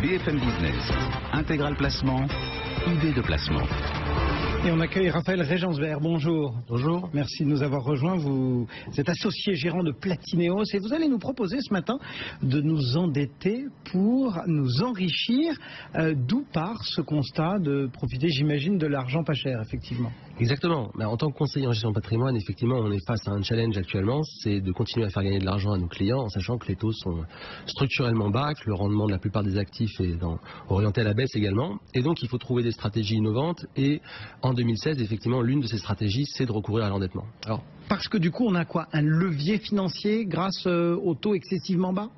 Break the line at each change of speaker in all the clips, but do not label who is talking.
BFM Business, Intégral Placement, idée de placement.
Et on accueille Raphaël Regensberg. Bonjour.
Bonjour.
Merci de nous avoir rejoints. Vous êtes associé gérant de Platineos et vous allez nous proposer ce matin de nous endetter pour nous enrichir. D'où part ce constat de profiter, j'imagine, de l'argent pas cher, effectivement.
Exactement. En tant que conseiller en gestion de patrimoine, effectivement, on est face à un challenge actuellement, c'est de continuer à faire gagner de l'argent à nos clients en sachant que les taux sont structurellement bas, que le rendement de la plupart des actifs est orienté à la baisse également. Et donc, il faut trouver des stratégies innovantes. Et en 2016, effectivement, l'une de ces stratégies, c'est de recourir à l'endettement. Alors,
parce que du coup, on a quoi? Un levier financier grâce aux taux excessivement bas?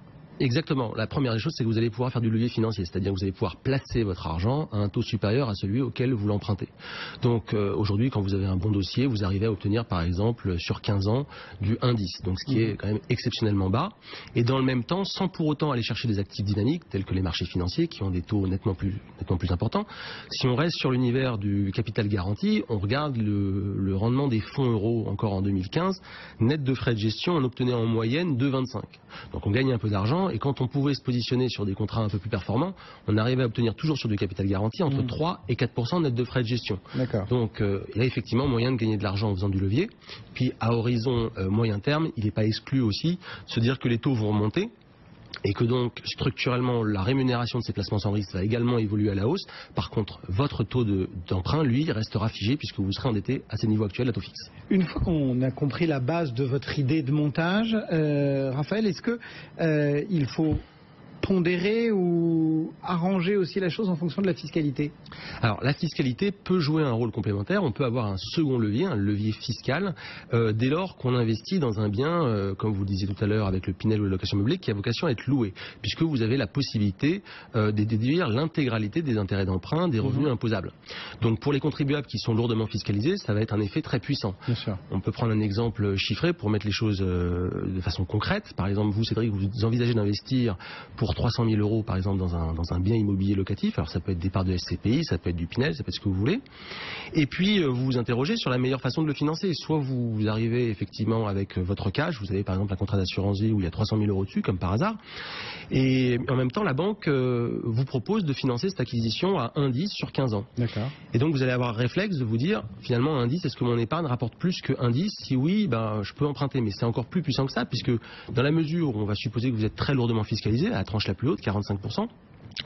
Exactement. La première des choses, c'est que vous allez pouvoir faire du levier financier, c'est-à-dire que vous allez pouvoir placer votre argent à un taux supérieur à celui auquel vous l'empruntez. Donc aujourd'hui, quand vous avez un bon dossier, vous arrivez à obtenir par exemple sur 15 ans du 1,10, donc ce qui est quand même exceptionnellement bas. Et dans le même temps, sans pour autant aller chercher des actifs dynamiques tels que les marchés financiers qui ont des taux nettement plus importants. Si on reste sur l'univers du capital garanti, on regarde le rendement des fonds euros encore en 2015, net de frais de gestion, on obtenait en moyenne 2,25. Donc on gagne un peu d'argent. Et quand on pouvait se positionner sur des contrats un peu plus performants, on arrivait à obtenir toujours sur du capital garanti entre 3 et 4% net de frais de gestion. Donc il y a effectivement moyen de gagner de l'argent en faisant du levier. Puis à horizon moyen terme, il n'est pas exclu aussi de se dire que les taux vont remonter. Et que donc structurellement la rémunération de ces placements sans risque va également évoluer à la hausse. Par contre, votre taux d'emprunt, lui, restera figé puisque vous serez endetté à ces niveaux actuels à taux fixe.
Une fois qu'on a compris la base de votre idée de montage, Raphaël, est-ce que il faut pondérer ou arranger aussi la chose en fonction de la fiscalité?
Alors la fiscalité peut jouer un rôle complémentaire, on peut avoir un second levier, un levier fiscal, dès lors qu'on investit dans un bien, comme vous le disiez tout à l'heure avec le Pinel ou la location meublée, qui a vocation à être loué, puisque vous avez la possibilité de déduire l'intégralité des intérêts d'emprunt, des revenus imposables. Donc pour les contribuables qui sont lourdement fiscalisés, ça va être un effet très puissant.
Bien sûr.
On peut prendre un exemple chiffré pour mettre les choses de façon concrète. Par exemple, vous Cédric, vous envisagez d'investir pour 300 000 euros par exemple dans un bien immobilier locatif, alors ça peut être des parts de SCPI, ça peut être du Pinel, ça peut être ce que vous voulez, et puis vous vous interrogez sur la meilleure façon de le financer. Soit vous arrivez effectivement avec votre cash, vous avez par exemple un contrat d'assurance vie où il y a 300 000 euros dessus comme par hasard, et en même temps la banque vous propose de financer cette acquisition à 1,10 sur 15 ans.
D'accord.
Et donc vous allez avoir un réflexe de vous dire finalement 1,10, est-ce que mon épargne rapporte plus que 1,10? Si oui, je peux emprunter, mais c'est encore plus puissant que ça, puisque dans la mesure où on va supposer que vous êtes très lourdement fiscalisé, à la tranche la plus haute, 45%,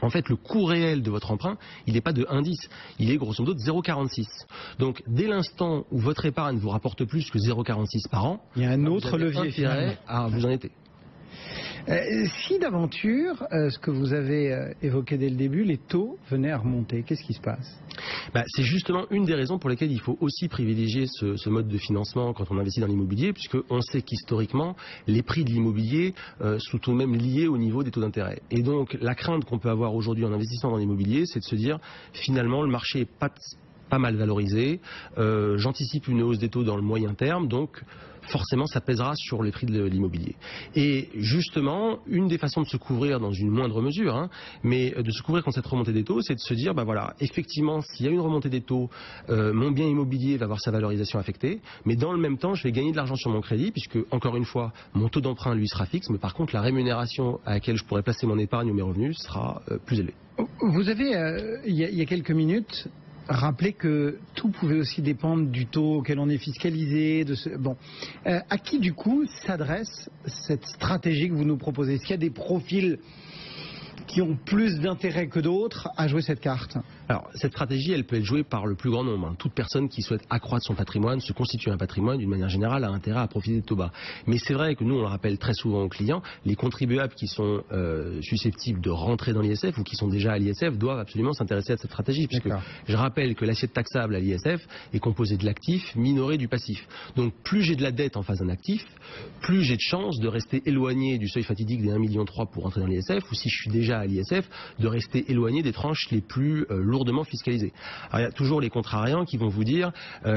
en fait, le coût réel de votre emprunt, il n'est pas de 1,10, il est grosso modo de 0,46. Donc, dès l'instant où votre épargne vous rapporte plus que 0,46 par an,
il y a un autre levier
intérêt à vous endetter.
Si d'aventure, ce que vous avez évoqué dès le début, les taux venaient à remonter, qu'est-ce qui se passe?
C'est justement une des raisons pour lesquelles il faut aussi privilégier ce mode de financement quand on investit dans l'immobilier, puisqu'on sait qu'historiquement, les prix de l'immobilier sont tout de même liés au niveau des taux d'intérêt. Et donc, la crainte qu'on peut avoir aujourd'hui en investissant dans l'immobilier, c'est de se dire, finalement, le marché est pas mal valorisé, j'anticipe une hausse des taux dans le moyen terme, donc forcément ça pèsera sur les prix de l'immobilier. Et justement, une des façons de se couvrir dans une moindre mesure, mais de se couvrir contre cette remontée des taux, c'est de se dire, effectivement, s'il y a une remontée des taux, mon bien immobilier va avoir sa valorisation affectée, mais dans le même temps, je vais gagner de l'argent sur mon crédit, puisque, encore une fois, mon taux d'emprunt, lui, sera fixe, mais par contre, la rémunération à laquelle je pourrais placer mon épargne ou mes revenus sera plus élevée.
Vous avez, il y a quelques minutes, rappelé que tout pouvait aussi dépendre du taux auquel on est fiscalisé. À qui du coup s'adresse cette stratégie que vous nous proposez? Est-ce qu'il y a des profils qui ont plus d'intérêt que d'autres à jouer cette carte?
Alors, cette stratégie, elle peut être jouée par le plus grand nombre. Toute personne qui souhaite accroître son patrimoine, se constituer un patrimoine, d'une manière générale, a intérêt à profiter de taux bas. Mais c'est vrai que nous, on le rappelle très souvent aux clients, les contribuables qui sont susceptibles de rentrer dans l'ISF ou qui sont déjà à l'ISF doivent absolument s'intéresser à cette stratégie. Puisque je rappelle que l'assiette taxable à l'ISF est composée de l'actif minoré du passif. Donc, plus j'ai de la dette en face d'un actif, plus j'ai de chances de rester éloigné du seuil fatidique des 1,3 million pour rentrer dans l'ISF, ou si je suis déjà à l'ISF, de rester éloigné des tranches les plus lourdement fiscalisées. Alors il y a toujours les contrariants qui vont vous dire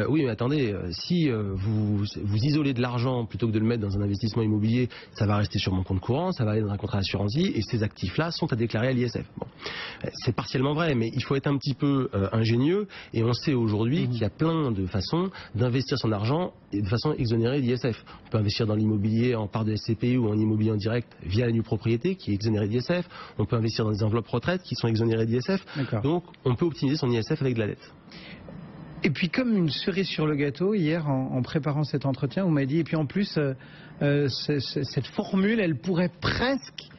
oui mais attendez, si vous isolez de l'argent plutôt que de le mettre dans un investissement immobilier, ça va rester sur mon compte courant, ça va aller dans un contrat d'assurance vie et ces actifs-là sont à déclarer à l'ISF. Bon. C'est partiellement vrai, mais il faut être un petit peu ingénieux, et on sait aujourd'hui qu'il y a plein de façons d'investir son argent de façon exonérée d'ISF. On peut investir dans l'immobilier en part de SCPI ou en immobilier en direct via la nue propriété qui est exonérée d'ISF. On peut investir dans des enveloppes retraite qui sont exonérées d'ISF. Donc on peut optimiser son ISF avec de la dette.
Et puis comme une cerise sur le gâteau, hier en préparant cet entretien, vous m'avez dit, et puis en plus, cette formule, elle pourrait presque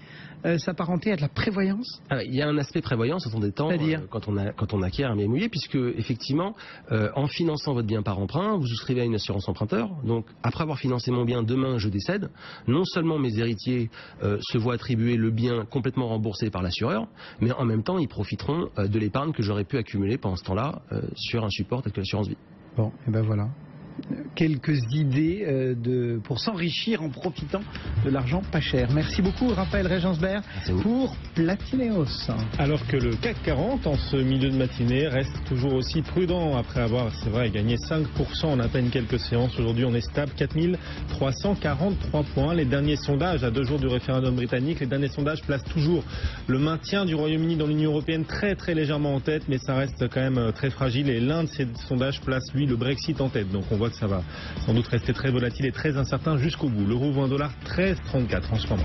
s'apparenter à de la prévoyance.
Il y a un aspect prévoyance au temps des temps quand on acquiert un bien immobilier, puisque effectivement, en finançant votre bien par emprunt, vous souscrivez à une assurance emprunteur. Donc après avoir financé mon bien, demain je décède. Non seulement mes héritiers se voient attribuer le bien complètement remboursé par l'assureur, mais en même temps ils profiteront de l'épargne que j'aurais pu accumuler pendant ce temps-là sur un support tel que l'assurance vie.
Bon, et ben voilà. Quelques idées pour s'enrichir en profitant de l'argent pas cher. Merci beaucoup Raphaël Regensberg pour Platineos.
Alors que le CAC 40 en ce milieu de matinée reste toujours aussi prudent après avoir, c'est vrai, gagné 5% en à peine quelques séances. Aujourd'hui on est stable, 4343 points. Les derniers sondages à 2 jours du référendum britannique, les derniers sondages placent toujours le maintien du Royaume-Uni dans l'Union européenne très très légèrement en tête, mais ça reste quand même très fragile, et l'un de ces sondages place lui le Brexit en tête. Donc on voit que ça va sans doute rester très volatile et très incertain jusqu'au bout. L'euro vaut $1 13,34 en ce moment.